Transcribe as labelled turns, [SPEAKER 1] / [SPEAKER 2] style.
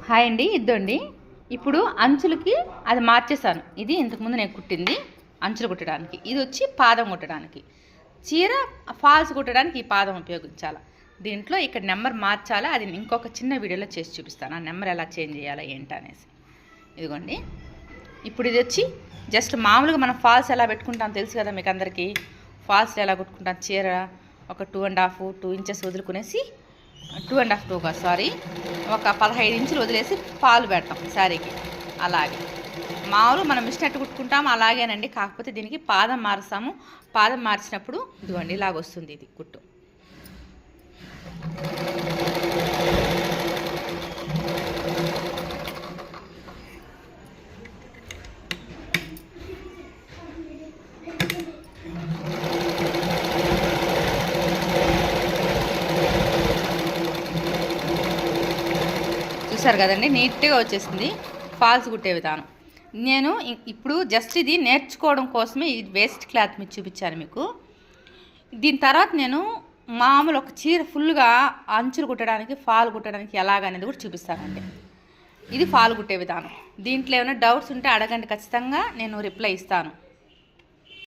[SPEAKER 1] Hi అండి, ఇద్దండి. ఇప్పుడు అంచులకి అది మార్చేసాను. ఇది ఇంతకుముందు నేను కుట్టింది అంచులు కుట్టడానికి, ఇది వచ్చి పాదం కుట్టడానికి. చీర ఫాల్స్ కుట్టడానికి ఈ పాదం ఉపయోగించాలి. దీంట్లో ఇక్కడ నెంబర్ మార్చాలా, అది ఇంకొక చిన్న వీడియోలో చేసి చూపిస్తాను. ఆ నెంబర్ ఎలా చేంజ్ చేయాలా ఏంటనేసి. ఇదిగోండి, ఇప్పుడు ఇది వచ్చి జస్ట్ మామూలుగా మనం ఫాల్స్ ఎలా పెట్టుకుంటాం తెలుసు కదా మీకు అందరికీ. ఫాల్స్లో ఎలా కుట్టుకుంటాం, చీర ఒక 2.5 ఇంచెస్ వదులుకునేసి 2.5 కాదు సారీ, ఒక 15 ఇంచులు వదిలేసి పాలు పెడతాం శారీకి. అలాగే మామూలు మనం మిషన్ ఎట్టు కుట్టుకుంటాము అలాగేనండి, కాకపోతే దీనికి పాదం మారుస్తాము. పాదం మార్చినప్పుడు ఇదిగోండి ఇలాగ వస్తుంది ఇది కుట్టు. చూసారు కదండి, నీట్గా వచ్చేసింది ఫాల్స్ కుట్టే విధానం. నేను ఇప్పుడు జస్ట్ ఇది నేర్చుకోవడం కోసమే ఈ వేస్ట్ క్లాత్ మీద చూపించాను మీకు. దీని తర్వాత నేను మామూలు ఒక చీర ఫుల్గా అంచులు కుట్టడానికి ఫాల్ కుట్టడానికి ఎలాగనేది కూడా చూపిస్తానండి. ఇది ఫాల్ కుట్టే విధానం. దీంట్లో ఏమైనా డౌట్స్ ఉంటే అడగండి, ఖచ్చితంగా నేను రిప్లై ఇస్తాను.